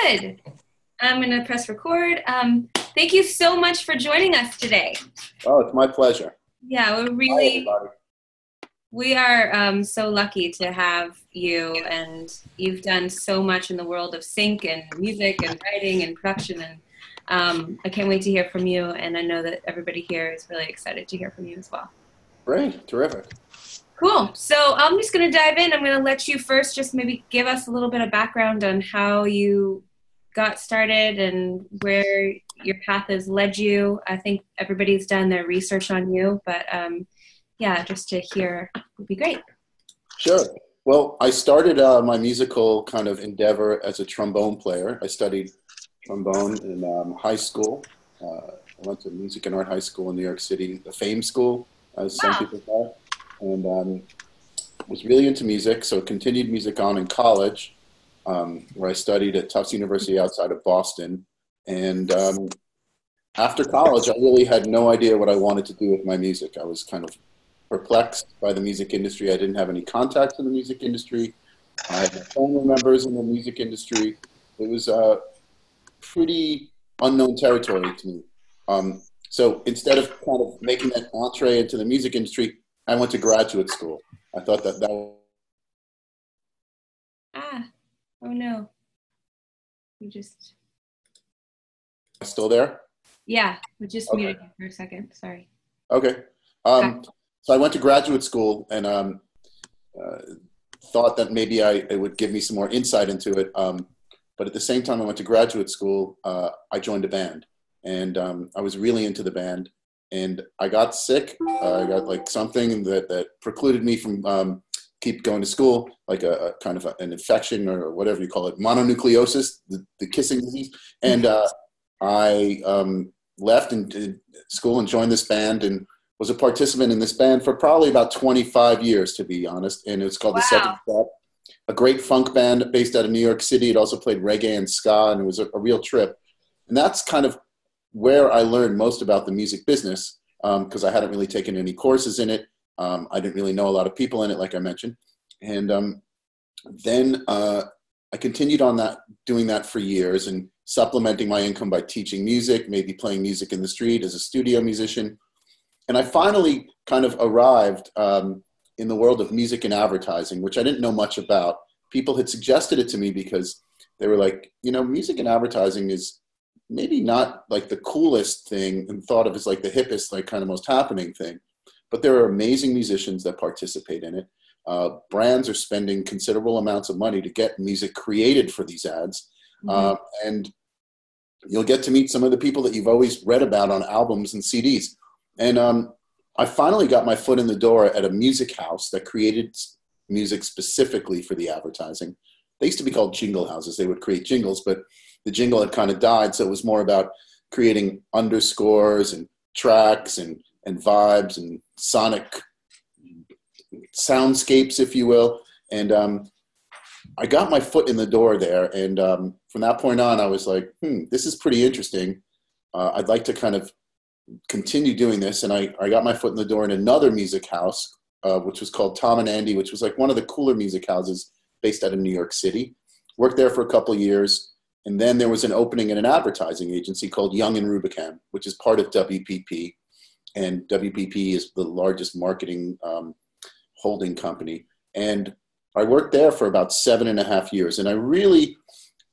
Good. I'm going to press record. Thank you so much for joining us today. Oh, it's my pleasure. Yeah, we are so lucky to have you, and you've done so much in the world of sync and music and writing and production, and I can't wait to hear from you, and I know that everybody here is really excited to hear from you as well. Great, terrific. Cool. So I'm just going to dive in. I'm going to let you first just maybe give us a little bit of background on how you got started and where your path has led you. I think everybody's done their research on you, but yeah, just to hear would be great. Sure. Well, I started my musical kind of endeavor as a trombone player. I studied trombone in high school. I went to Music and Art High School in New York City, the Fame School, as some people call it. And was really into music, so continued music on in college, where I studied at Tufts University outside of Boston. And after college, I really had no idea what I wanted to do with my music. I was kind of perplexed by the music industry. I didn't have any contacts in the music industry. I had family members in the music industry. It was pretty unknown territory to me. So instead of kind of making that entree into the music industry, I went to graduate school. I thought that was... Oh no. You just... Still there? Yeah, we just Okay. muted you for a second. Sorry. Okay. So I went to graduate school and thought that maybe it would give me some more insight into it. But at the same time I went to graduate school, I joined a band. And I was really into the band. And I got sick. I got like something that precluded me from keep going to school, like a kind of an infection or whatever you call it, mononucleosis, the kissing disease. And I left and did school and joined this band and was a participant in this band for probably about 25 years, to be honest. And it was called The Second Step, a great funk band based out of New York City. It also played reggae and ska, and it was a real trip. And that's kind of where I learned most about the music business, because I hadn't really taken any courses in it. I didn't really know a lot of people in it, like I mentioned. And then I continued on that, doing that for years and supplementing my income by teaching music, maybe playing music in the street as a studio musician. And I finally kind of arrived in the world of music and advertising, which I didn't know much about. People had suggested it to me because they were like, you know, music and advertising is maybe not like the coolest thing and thought of as like the hippest, like kind of most happening thing. But there are amazing musicians that participate in it. Brands are spending considerable amounts of money to get music created for these ads. Mm-hmm. And you'll get to meet some of the people that you've always read about on albums and CDs. And I finally got my foot in the door at a music house that created music specifically for the advertising. They used to be called jingle houses. They would create jingles, but the jingle had kind of died, so it was more about creating underscores and tracks and vibes and sonic soundscapes, if you will. And I got my foot in the door there, and from that point on, I was like, this is pretty interesting. I'd like to kind of continue doing this, and I got my foot in the door in another music house, which was called Tom and Andy, which was like one of the cooler music houses based out of New York City. Worked there for a couple of years. And then there was an opening in an advertising agency called Young and Rubicam, which is part of WPP. And WPP is the largest marketing holding company. And I worked there for about 7.5 years. And I really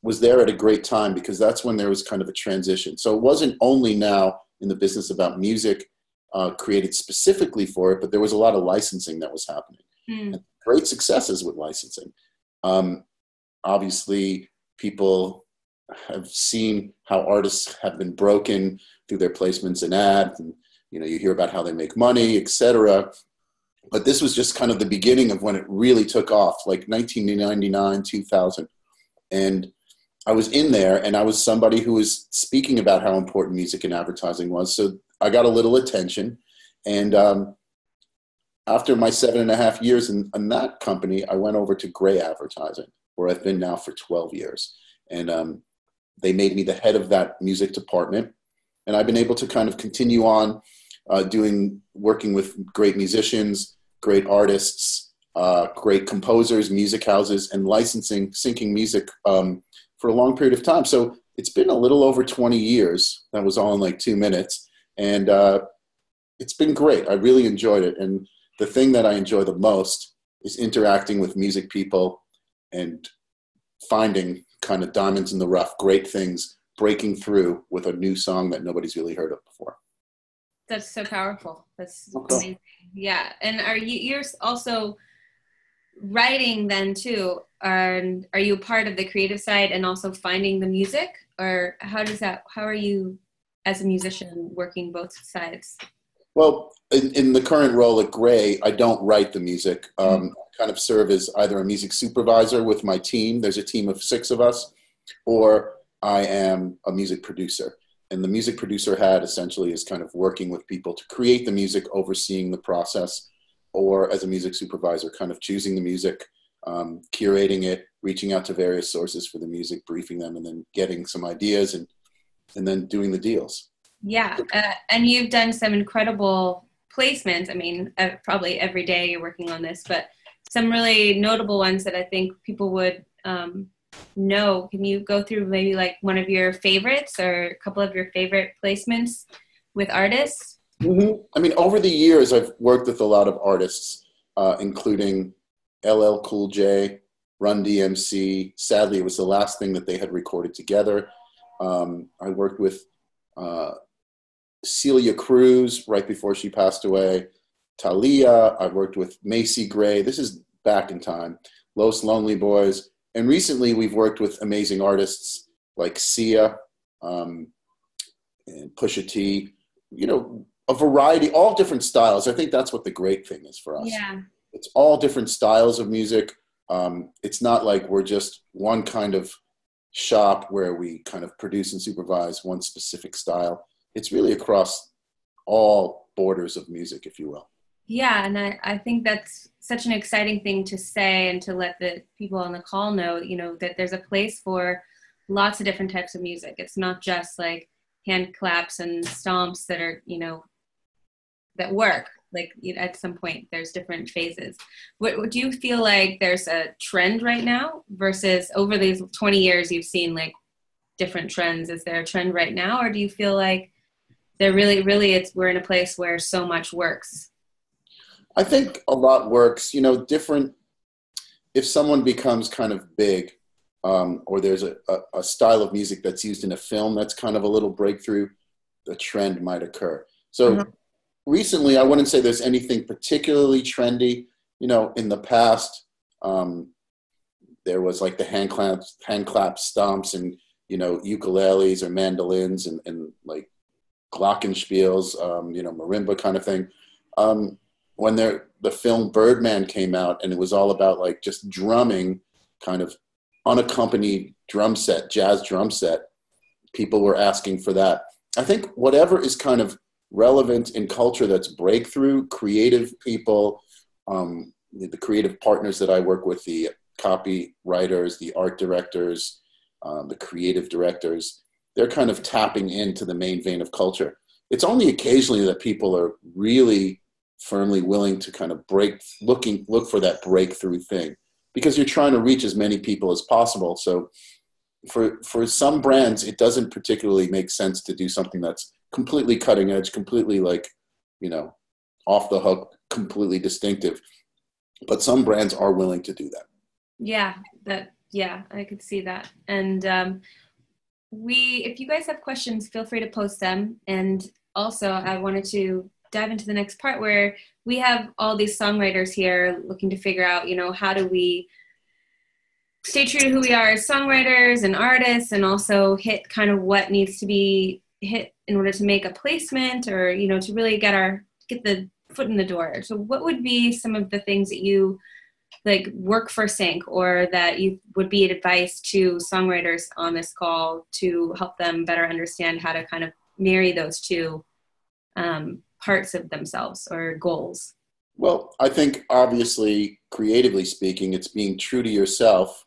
was there at a great time because that's when there was kind of a transition. So it wasn't only now in the business about music created specifically for it, but there was a lot of licensing that was happening. And great successes with licensing. Obviously, people have seen how artists have been broken through their placements in ads, and you hear about how they make money, etc. But this was just kind of the beginning of when it really took off, like 1999, 2000. And I was in there, and I was somebody who was speaking about how important music and advertising was. So I got a little attention. And after my 7.5 years in that company, I went over to Gray Advertising, where I've been now for 12 years. And they made me the head of that music department. And I've been able to kind of continue on working with great musicians, great artists, great composers, music houses, and syncing music for a long period of time. So it's been a little over 20 years. That was all in like 2 minutes. And it's been great. I really enjoyed it. And the thing that I enjoy the most is interacting with music people and finding kind of diamonds in the rough, great things, breaking through with a new song that nobody's really heard of before. That's so powerful. That's Okay. amazing. Yeah. And you're also writing then too? And are you part of the creative side and also finding the music? Or how are you as a musician working both sides? Well, in the current role at Gray, I don't write the music. I kind of serve as either a music supervisor with my team. There's a team of 6 of us, or I am a music producer. And the music producer hat essentially is kind of working with people to create the music, overseeing the process, or as a music supervisor, kind of choosing the music, curating it, reaching out to various sources for the music, briefing them, and then getting some ideas and then doing the deals. Yeah, and you've done some incredible placements. I mean, probably every day you're working on this, but some really notable ones that I think people would know. Can you go through maybe like one of your favorites or a couple of your favorite placements with artists? Mm-hmm. I mean, over the years, I've worked with a lot of artists, including LL Cool J, Run DMC. Sadly, it was the last thing that they had recorded together. I worked with Celia Cruz right before she passed away, Thalia. I worked with Macy Gray. This is back in time. Los Lonely Boys. And recently we've worked with amazing artists like Sia and Pusha T, you know, a variety, all different styles. I think that's what the great thing is for us. Yeah. It's all different styles of music. It's not like we're just one kind of shop where we kind of produce and supervise one specific style. It's really across all borders of music, if you will. Yeah, and I think that's such an exciting thing to say and to let the people on the call know, you know, that there's a place for lots of different types of music. It's not just like hand claps and stomps that are, you know, that work. Like at some point, there's different phases. What do you feel like there's a trend right now versus over these 20 years you've seen like different trends? Is there a trend right now, or do you feel like they're really we're in a place where so much works? I think a lot works, you know, different. If someone becomes kind of big, or there's a style of music that's used in a film that's kind of a little breakthrough, the trend might occur. So recently, I wouldn't say there's anything particularly trendy. You know, in the past, there was like the hand clap stomps and, you know, ukuleles or mandolins and like glockenspiels, you know, marimba kind of thing. When the film Birdman came out and it was all about like just drumming, kind of unaccompanied drum set, jazz drum set, people were asking for that. I think whatever is kind of relevant in culture that's breakthrough, creative people, the creative partners that I work with, the copywriters, the art directors, the creative directors, they're kind of tapping into the main vein of culture. It's only occasionally that people are really firmly willing to kind of look for that breakthrough thing, because you're trying to reach as many people as possible. So for some brands, it doesn't particularly make sense to do something that's completely cutting edge, completely like, you know, off the hook, completely distinctive. But some brands are willing to do that. Yeah, I could see that. And if you guys have questions, feel free to post them. And also I wanted to dive into the next part where we have all these songwriters here looking to figure out, you know, how do we stay true to who we are as songwriters and artists, and also hit kind of what needs to be hit in order to make a placement, or, you know, to really get the foot in the door. So what would be some of the things that you like work for sync, or that you would be advice to songwriters on this call to help them better understand how to kind of marry those two parts of themselves or goals? Well, I think obviously, creatively speaking, it's being true to yourself.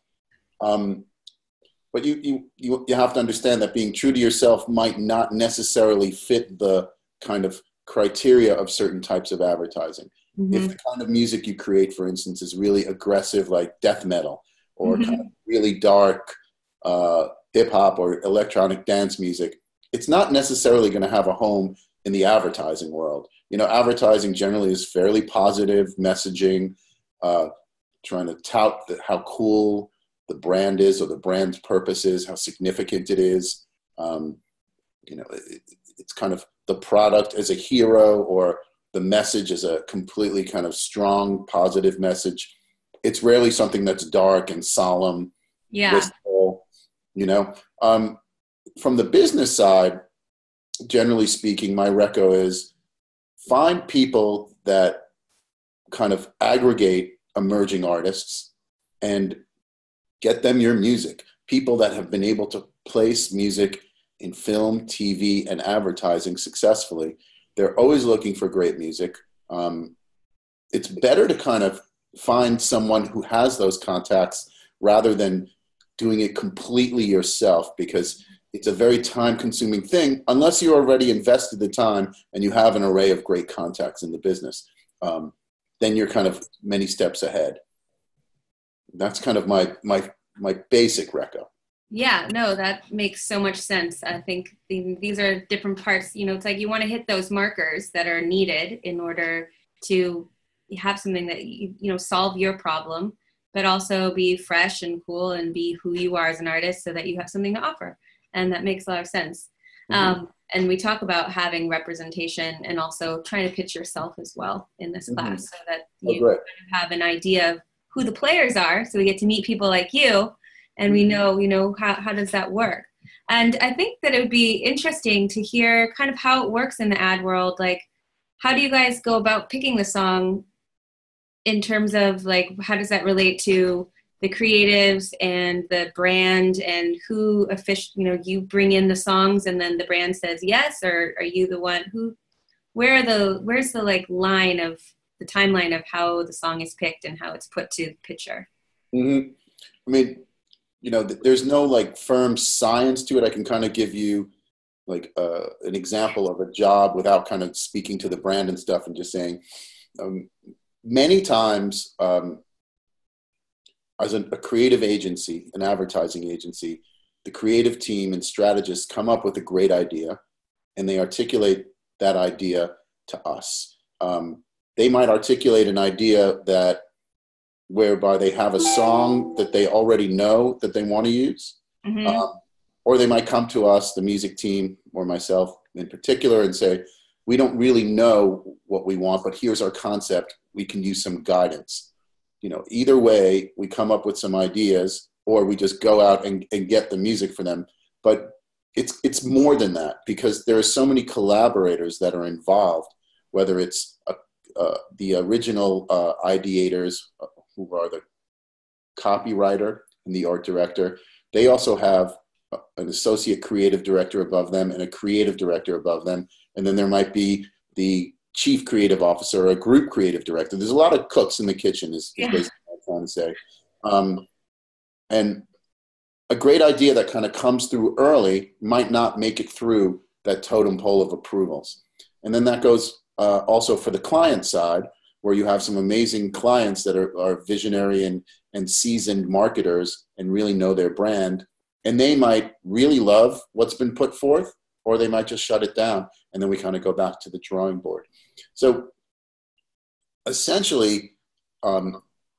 But you have to understand that being true to yourself might not necessarily fit the kind of criteria of certain types of advertising. Mm-hmm. If the kind of music you create, for instance, is really aggressive, like death metal, or kind of really dark, hip hop or electronic dance music, it's not necessarily going to have a home in the advertising world. You know, advertising generally is fairly positive messaging, trying to tout how cool the brand is or the brand's purpose is, how significant it is. You know, it's kind of the product as a hero or the message as a completely kind of strong, positive message. It's rarely something that's dark and solemn, wistful, you know. From the business side, generally speaking, my reco is find people that kind of aggregate emerging artists and get them your music. People that have been able to place music in film, TV, and advertising successfully. They're always looking for great music. It's better to kind of find someone who has those contacts rather than doing it completely yourself, because it's a very time-consuming thing unless you already invested the time and you have an array of great contacts in the business. Then you're kind of many steps ahead. That's kind of my basic reco. Yeah, no, that makes so much sense. I think these are different parts. You know, it's like you want to hit those markers that are needed in order to have something that, you know, solve your problem, but also be fresh and cool and be who you are as an artist so that you have something to offer. And that makes a lot of sense. Mm-hmm. And we talk about having representation and also trying to pitch yourself as well in this class so that you kind of have an idea of who the players are. So we get to meet people like you and we know, you know, how does that work? And I think that it would be interesting to hear kind of how it works in the ad world. Like, how do you guys go about picking the song in terms of like, how does that relate to the creatives and the brand and who you know, you bring in the songs and then the brand says yes, or are you the one where's the like line of the timeline of how the song is picked and how it's put to the picture? Mm-hmm. I mean, you know, there's no like firm science to it. I can kind of give you like an example of a job without kind of speaking to the brand and stuff and just saying, many times, as a creative agency, an advertising agency, the creative team and strategists come up with a great idea and they articulate that idea to us. They might articulate an idea whereby they have a song that they already know that they want to use. Or they might come to us, the music team or myself in particular, and say, we don't really know what we want, but here's our concept. We can use some guidance. You know, either way, we come up with some ideas or we just go out and get the music for them. But it's more than that, because there are so many collaborators that are involved, whether it's the original ideators, who are the copywriter and the art director. They also have an associate creative director above them and a creative director above them. And then there might be the chief creative officer or a group creative director. There's a lot of cooks in the kitchen is basically what I'm trying to say. And a great idea that kind of comes through early might not make it through that totem pole of approvals. And then that goes also for the client side, where you have some amazing clients that are visionary and seasoned marketers and really know their brand. And they might really love what's been put forth, or they might just shut it down. And then we kind of go back to the drawing board. So essentially,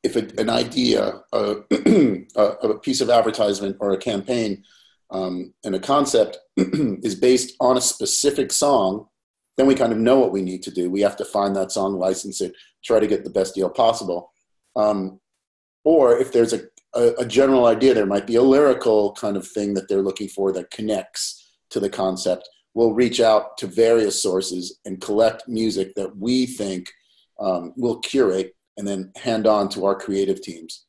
if an idea, a piece of advertisement or a campaign and a concept is based on a specific song, then we kind of know what we need to do. We have to find that song, license it, try to get the best deal possible. Or if there's a general idea, there might be a lyrical kind of thing that they're looking for that connects to the concept. We'll reach out to various sources and collect music that we think we'll curate and then hand on to our creative teams.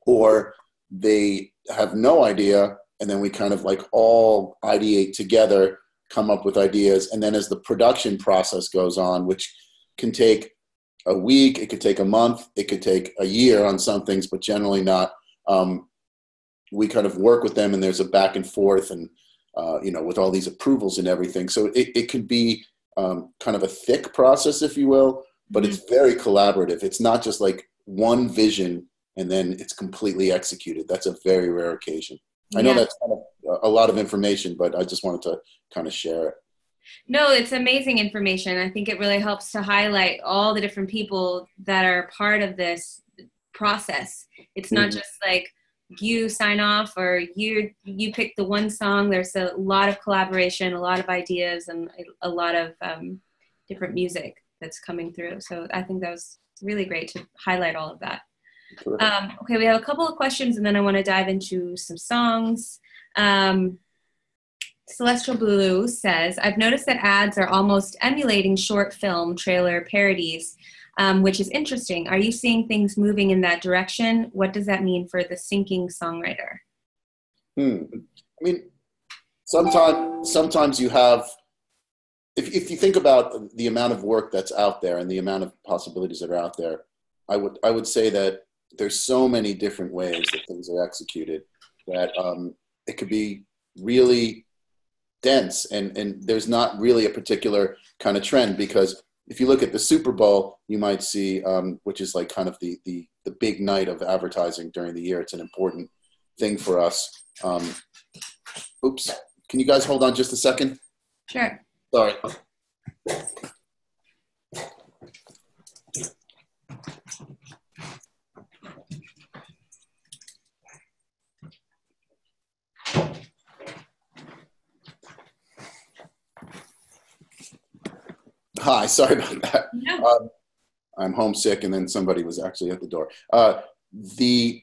Or they have no idea, and then we kind of like all ideate together, come up with ideas. And then as the production process goes on, which can take a week, it could take a month, it could take a year on some things, but generally not. We kind of work with them, and there's a back and forth and, you know, with all these approvals and everything. So it could be kind of a thick process, if you will, but it's very collaborative. It's not just like one vision and then it's completely executed. That's a very rare occasion. I know Yeah. that's kind of a lot of information, but I just wanted to kind of share it. No, it's amazing information. I think it really helps to highlight all the different people that are part of this process. It's not Mhm. just like you sign off or you pick the one song. There's a lot of collaboration, a lot of ideas, and a lot of different music that's coming through. So I think that was really great to highlight all of that. Okay, we have a couple of questions, and then I want to dive into some songs. Celestial Blue says, I've noticed that ads are almost emulating short film trailer parodies, which is interesting. Are you seeing things moving in that direction? What does that mean for the sinking songwriter? I mean, sometimes you have, if you think about the amount of work that's out there and the amount of possibilities that are out there, I would say that there's so many different ways that things are executed that it could be really dense, and there's not really a particular kind of trend, because if you look at the Super Bowl, you might see, which is like kind of the big night of advertising during the year. It's an important thing for us. Oops, can you guys hold on just a second? Sure. Sorry. Hi, sorry about that. No. I'm homesick, and then somebody was actually at the door. The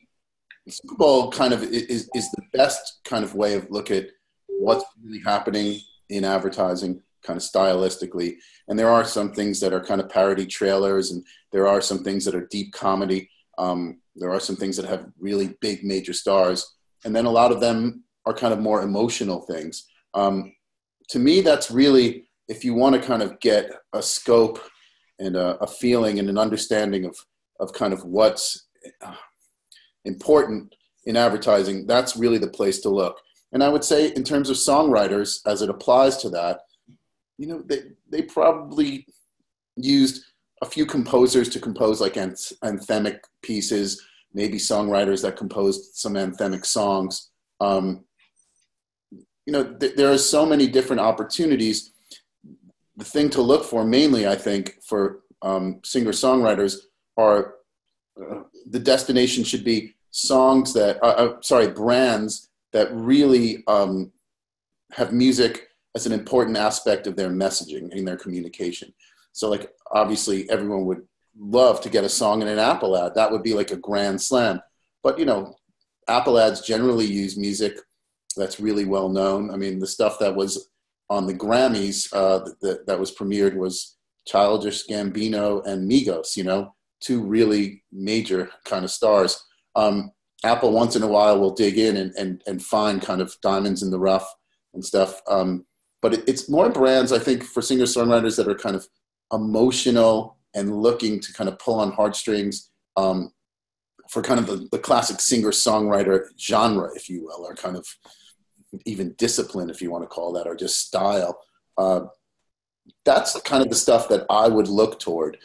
Super Bowl kind of is the best kind of way of look at what's really happening in advertising, kind of stylistically. And there are some things that are kind of parody trailers, and there are some things that are deep comedy. There are some things that have really big major stars, and then a lot of them are kind of more emotional things. To me, that's really, if you want to kind of get a scope and a feeling and an understanding of kind of what's important in advertising, that's really the place to look. And I would say, in terms of songwriters, as it applies to that, you know, they probably used a few composers to compose like anthemic pieces, maybe songwriters that composed some anthemic songs. You know, there are so many different opportunities. The thing to look for mainly, I think, for singer-songwriters are the destination should be songs that, brands that really have music as an important aspect of their messaging and their communication. So like, obviously everyone would love to get a song in an Apple ad. That would be like a grand slam. But, you know, Apple ads generally use music that's really well known. I mean, the stuff that was on the Grammys that was premiered was Childish Gambino and Migos, you know, two really major kind of stars. Apple once in a while will dig in and find kind of diamonds in the rough and stuff. But it's more brands, I think, for singer-songwriters that are kind of emotional and looking to kind of pull on heartstrings, for kind of the classic singer-songwriter genre, if you will, or kind of even discipline, if you want to call that, or just style. That's kind of the stuff that I would look toward.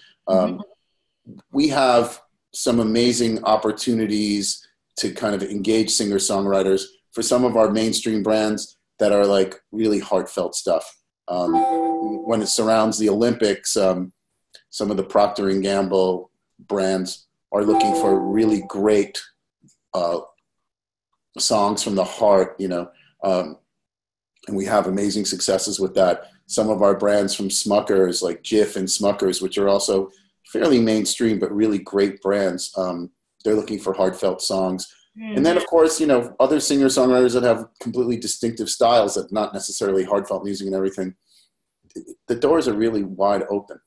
We have some amazing opportunities to kind of engage singer-songwriters for some of our mainstream brands that are like really heartfelt stuff. When it surrounds the Olympics, some of the Procter & Gamble brands are looking for really great songs from the heart, you know, and we have amazing successes with that. Some of our brands from Smuckers, like Jif and Smuckers, which are also fairly mainstream but really great brands, they're looking for heartfelt songs. And then, of course, you know, other singer-songwriters that have completely distinctive styles that not necessarily heartfelt music and everything. The doors are really wide open.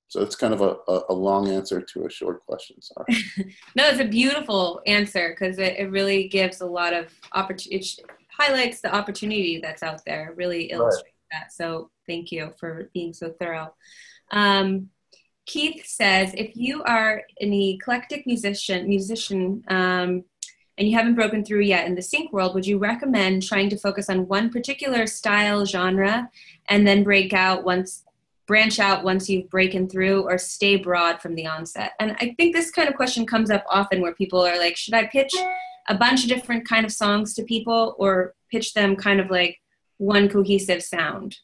So it's kind of a long answer to a short question. Sorry. No, it's a beautiful answer, because it really gives a lot of opportunity. It highlights the opportunity that's out there, really illustrates that. So thank you for being so thorough. Keith says, if you are an eclectic musician, and you haven't broken through yet in the sync world, would you recommend trying to focus on one particular style genre and then branch out once you've broken through, or stay broad from the onset? And I think this kind of question comes up often, where people are like, should I pitch a bunch of different kind of songs to people, or pitch them kind of like one cohesive sound?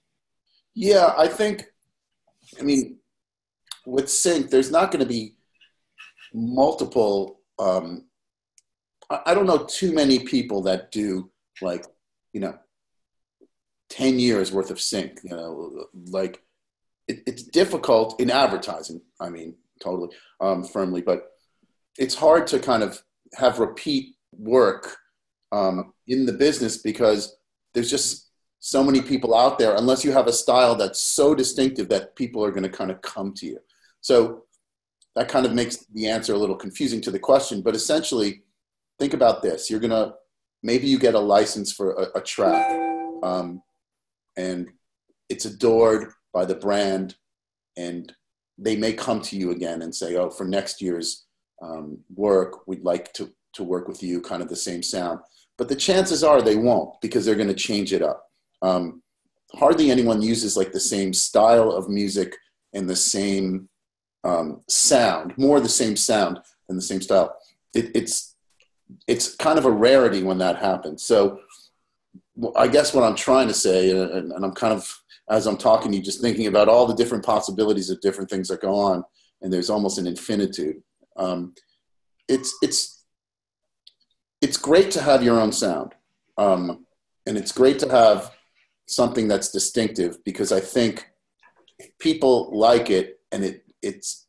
Yeah, I mean, with sync, there's not going to be multiple. I don't know too many people that do like, you know, 10 years worth of sync. You know, like it's difficult in advertising. I mean, totally, firmly, but it's hard to kind of have repeat work in the business because there's just so many people out there, unless you have a style that's so distinctive that people are going to kind of come to you. So that kind of makes the answer a little confusing to the question, but essentially think about this. Maybe you get a license for a track, and it's adored by the brand, and they may come to you again and say, oh, for next year's work, we'd like to work with you, kind of the same sound. But the chances are they won't, because they're going to change it up. Hardly anyone uses like the same style of music and the same sound, more the same sound than the same style. It's kind of a rarity when that happens. So I guess what I'm trying to say, and I'm kind of, as I'm talking to you, just thinking about all the different possibilities of different things that go on, and there's almost an infinitude. It's great to have your own sound, and it's great to have something that's distinctive, because I think if people like it and it's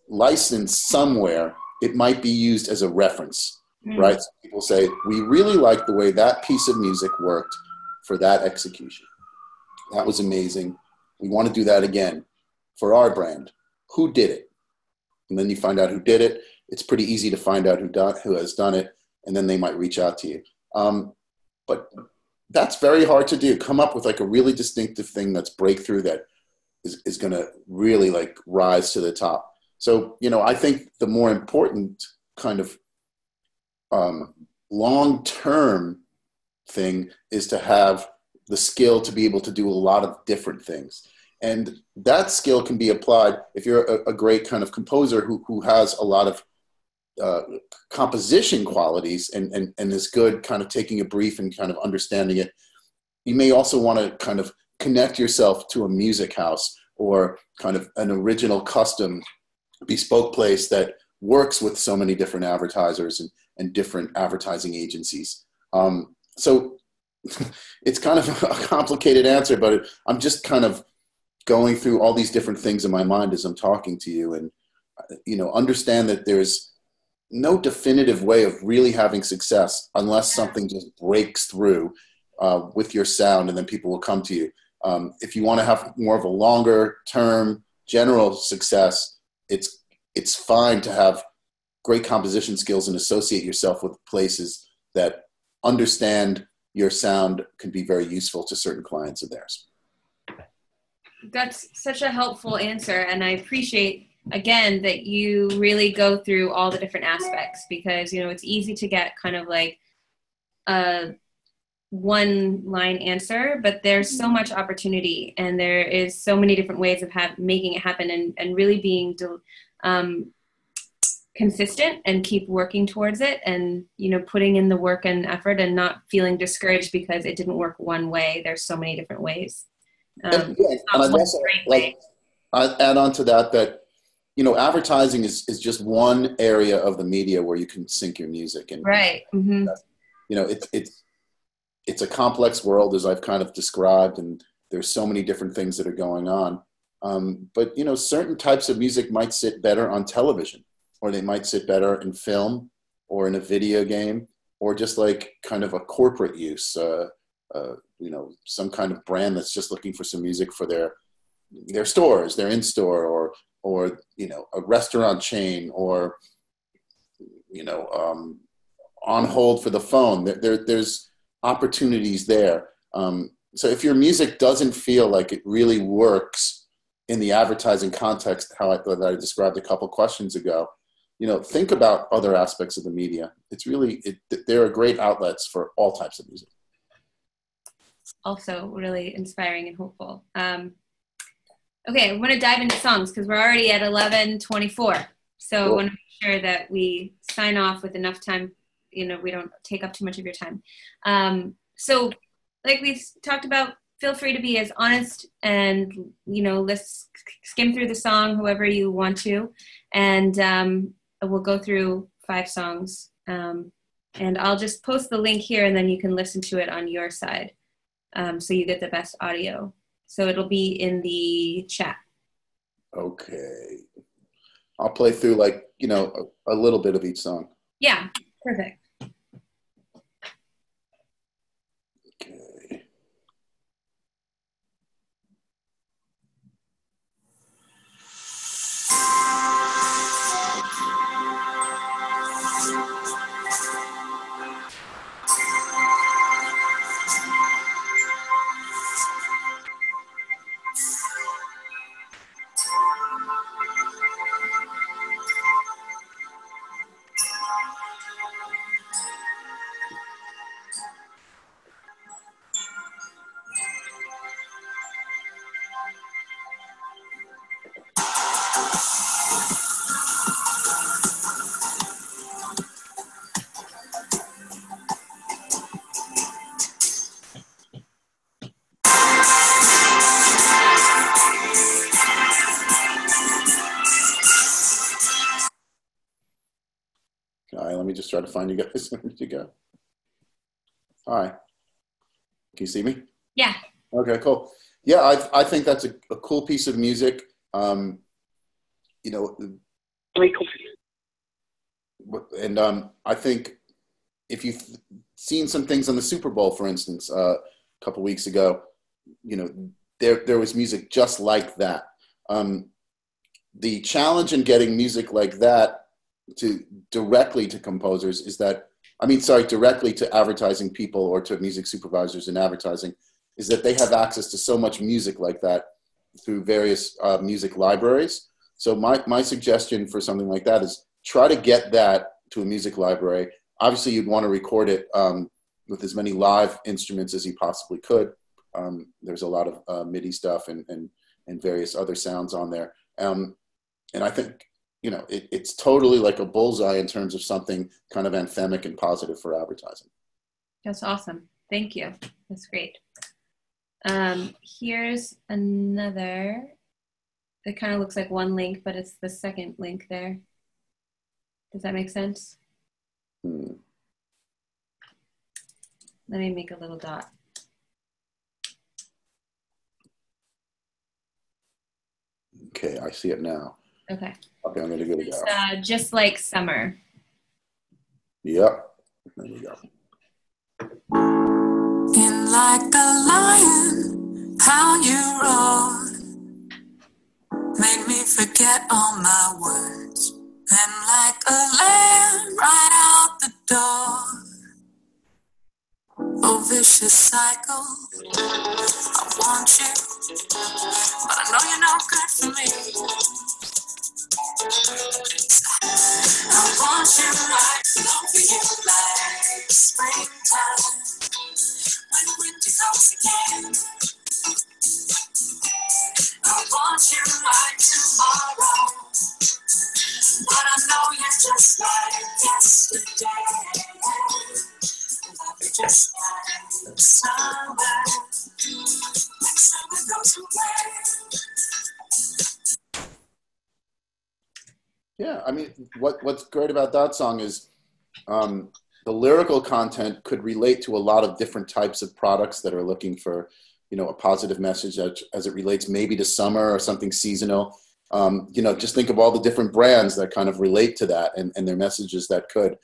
licensed somewhere, it might be used as a reference, right? So people say, we really like the way that piece of music worked for that execution. That was amazing. We want to do that again for our brand. Who did it? And then you find out who did it. It's pretty easy to find out who has done it, and then they might reach out to you. But that's very hard to do. Come up with like a really distinctive thing that's breakthrough, that is going to really like rise to the top. So, you know, I think the more important kind of long-term thing is to have the skill to be able to do a lot of different things. And that skill can be applied if you're a great kind of composer who has a lot of composition qualities and is good kind of taking a brief and kind of understanding it. You may also want to kind of connect yourself to a music house or kind of an original custom bespoke place that works with so many different advertisers and different advertising agencies. So it's kind of a complicated answer, but I'm just kind of going through all these different things in my mind as I'm talking to you, and, you know, understand that there's no definitive way of really having success unless something just breaks through with your sound, and then people will come to you. If you want to have more of a longer term general success, it's fine to have great composition skills and associate yourself with places that understand your sound can be very useful to certain clients of theirs. That's such a helpful answer, and I appreciate, again, that you really go through all the different aspects, because, you know, it's easy to get kind of like a one line answer, but there's so much opportunity, and there is so many different ways of making it happen, and really being consistent and keep working towards it, and, you know, putting in the work and effort and not feeling discouraged because it didn't work one way. There's so many different ways. And I'd also like, I'd add on to that, you know, advertising is just one area of the media where you can sync your music. And right. Mm-hmm. You know, it's a complex world, as I've kind of described, and there's so many different things that are going on. But, you know, certain types of music might sit better on television, or they might sit better in film or in a video game, or just like kind of a corporate use, you know, some kind of brand that's just looking for some music for their stores, their in-store, or, you know, a restaurant chain, or, you know, on hold for the phone. There's opportunities there. So if your music doesn't feel like it really works in the advertising context, how I thought I described a couple questions ago, you know, think about other aspects of the media. It's really, there are great outlets for all types of music. Also really inspiring and hopeful. Okay, I want to dive into songs because we're already at 11:24. So cool. I want to make sure that we sign off with enough time we don't take up too much of your time. So like we talked about, feel free to be as honest and, let's skim through the song, whoever you want to. And we'll go through 5 songs. And I'll just post the link here and then you can listen to it on your side. So you get the best audio. So it'll be in the chat. Okay. I'll play through a little bit of each song. Yeah, perfect. Okay. All right, let me just try to find you guys. Where did you go? Hi. Can you see me? Yeah. Okay, cool. Yeah, I think that's a cool piece of music. And I think if you've seen some things on the Super Bowl, for instance, a couple weeks ago, there was music just like that. The challenge in getting music like that directly to composers is directly to advertising people or to music supervisors in advertising, is that they have access to so much music like that through various music libraries. So my suggestion for something like that is try to get that to a music library. Obviously, you'd want to record it with as many live instruments as you possibly could. There's a lot of MIDI stuff and various other sounds on there. And I think, it's totally like a bullseye in terms of something kind of anthemic and positive for advertising. That's awesome. Thank you. That's great. Here's another. It kind of looks like one link, but it's the second link there. Does that make sense? Let me make a little dot. Okay, I see it now. Okay. Okay, I'm going to give it a go. Just like summer. Yep. There we go. In like a lion, how you roar made me forget all my words. And like a lamb right out the door, oh vicious cycle. I want you, but I know you're no good for me. I want you, I long for you like springtime when winter comes again. I want you like tomorrow, but I know you're just like yesterday. Love you just like summer, when summer goes away. Yeah, I mean, what's great about that song is the lyrical content could relate to a lot of different types of products that are looking for, a positive message as it relates maybe to summer or something seasonal. Just think of all the different brands that kind of relate to that and their messages that could.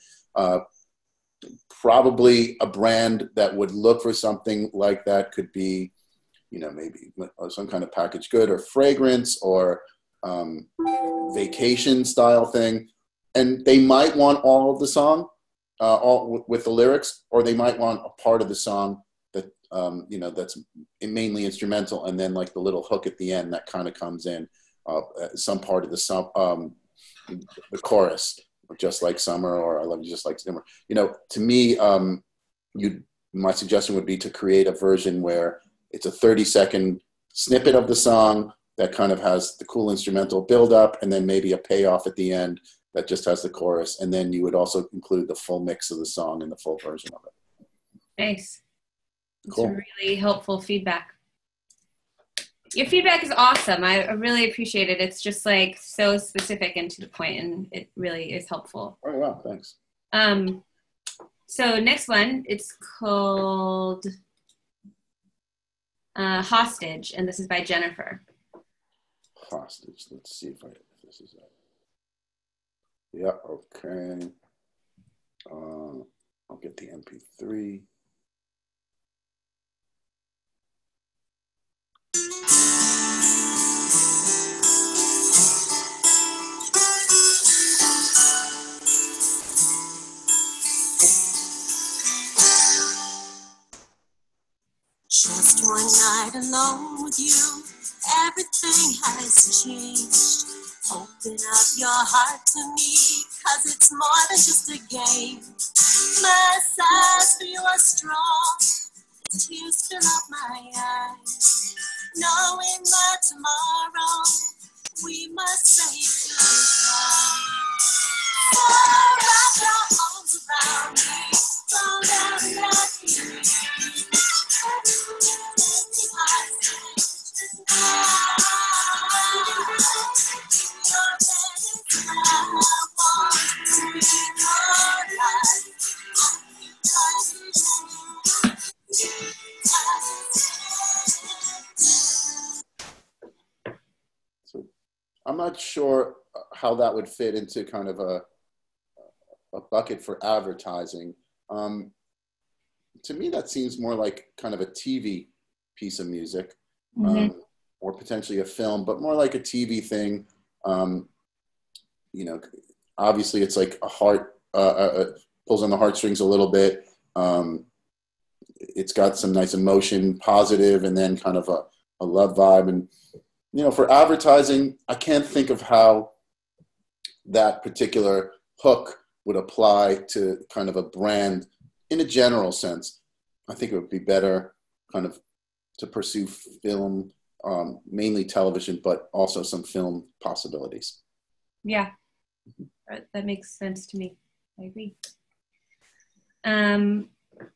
Probably a brand that would look for something like that could be, maybe some kind of packaged good or fragrance or vacation style thing, and they might want all of the song all with the lyrics, or they might want a part of the song that that's mainly instrumental, and then like the little hook at the end that kind of comes in some part of the chorus, just like summer, or I love you just like summer. To me, my suggestion would be to create a version where it's a 30-second snippet of the song that kind of has the cool instrumental build up, and then maybe a payoff at the end that just has the chorus, and then you would also include the full mix of the song and the full version of it. Nice. That's Cool. really helpful feedback. Your feedback is awesome. I really appreciate it. It's just like so specific and to the point, and it really is helpful. Oh, wow, thanks. So next one, it's called Hostage, and this is by Jennifer. Hostage. Let's see if this is it. Yeah, okay. I'll get the MP3. Just one night alone with you, everything has changed. Open up your heart to me, 'cause it's more than just a game. My sighs for you are strong, tears fill up my eyes, knowing that tomorrow we must say goodbye. So wrap your arms around me, fall down and let me So I'm not sure how that would fit into kind of a bucket for advertising. To me, that seems more like kind of a TV piece of music, or potentially a film, but more like a TV thing. You know, obviously it's like a heart, pulls on the heartstrings a little bit. It's got some nice emotion, positive, and then kind of a love vibe. And, you know, for advertising, I can't think of how that particular hook would apply to kind of a brand in a general sense. I think it would be better kind of to pursue film, mainly television, but also some film possibilities. Yeah, that makes sense to me. I agree.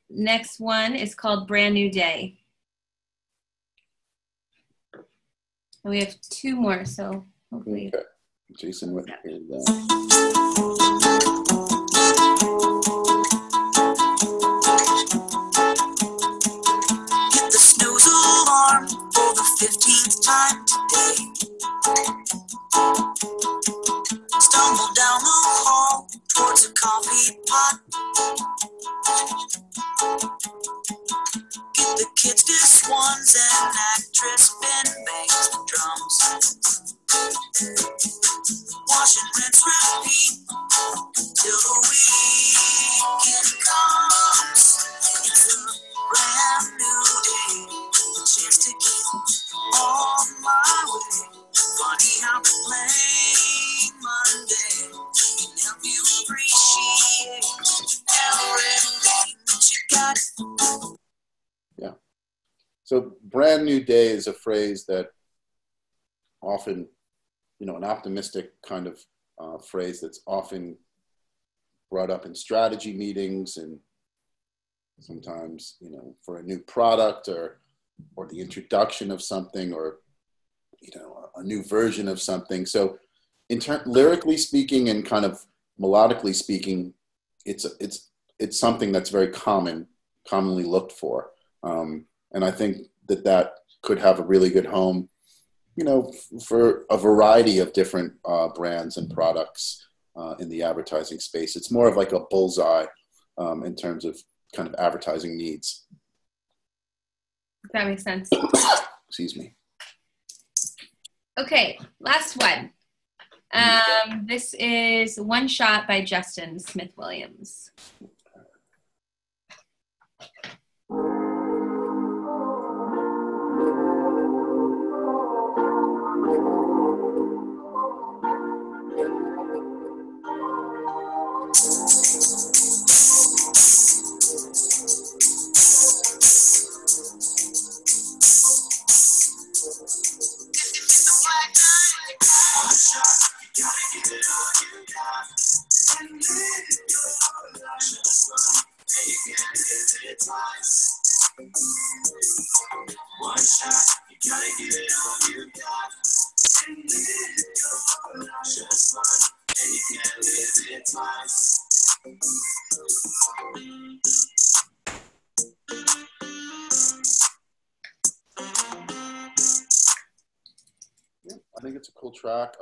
Next one is called Brand New Day. And we have two more, so hopefully. Okay. Jason with here. Hit the snooze alarm for the 15th time today. Stumble down the hall towards a coffee pot. Get the kids this one's an actress, Ben bangs the drums. Wash and rinse, repeat till the weekend comes. It's a brand new day, a chance to get on my way. Funny how plain Monday can help you appreciate everything that you got. Yeah. So brand new day is a phrase that often, you know, an optimistic kind of phrase that's often brought up in strategy meetings, and sometimes, you know, for a new product or the introduction of something, or, you know, a new version of something. So lyrically speaking and kind of melodically speaking, it's something that's very commonly looked for. And I think that could have a really good home, you know, for a variety of different brands and products in the advertising space. It's more of like a bullseye in terms of kind of advertising needs. That makes sense. Excuse me. Okay, last one. This is One Shot by Justin Smith-Williams. I think it's a cool track.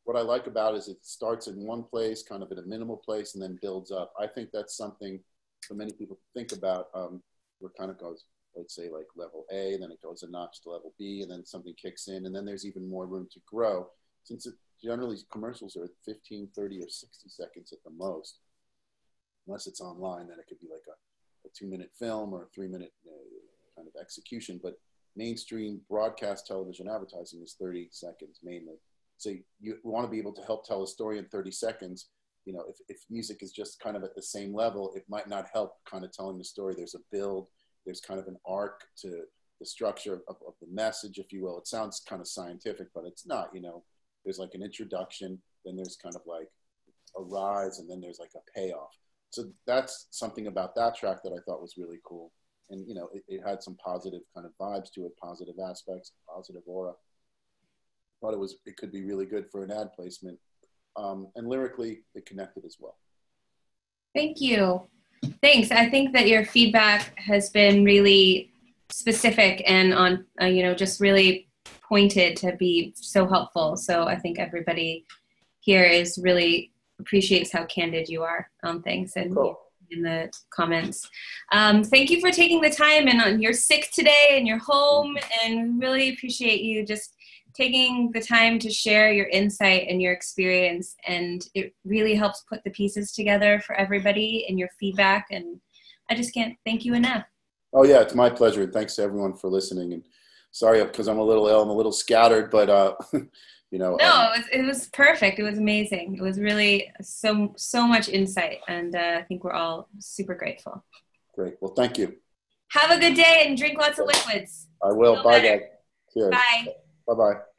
What I like about it is it starts in one place, kind of in a minimal place, and then builds up. I think that's something for many people to think about, where it kind of goes, let's say like level A, and then it goes a notch to level B, and then something kicks in, and then there's even more room to grow. Since generally commercials are 15, 30, or 60 seconds at the most, unless it's online, then it could be like a 2-minute film or a 3-minute kind of execution. But mainstream broadcast television advertising is 30 seconds mainly. So you want to be able to help tell a story in 30 seconds. You know, if music is just kind of at the same level, it might not help kind of telling the story. There's a build, there's kind of an arc to the structure of the message, if you will. It sounds kind of scientific, but it's not, you know. There's like an introduction, then there's kind of like a rise, and then there's like a payoff. So that's something about that track that I thought was really cool. And, you know, it had some positive kind of vibes to it, positive aspects, positive aura. I thought it could be really good for an ad placement. And lyrically, it connected as well. Thank you. Thanks. I think that your feedback has been really specific and on, you know, just really pointed to be so helpful. So I think everybody here is really appreciates how candid you are on things and cool. In the comments. Thank you for taking the time, and you're sick today and you're home, and really appreciate you just taking the time to share your insight and your experience, and it really helps put the pieces together for everybody and your feedback, and I just can't thank you enough. Oh yeah, it's my pleasure, and thanks to everyone for listening. And sorry because I'm a little ill, I'm a little scattered, but you know. No, it was perfect. It was amazing. It was really so much insight, and I think we're all super grateful. Great. Well, thank you. Have a good day and drink lots of liquids. I will. Bye, guys. Cheers. Bye. Bye-bye.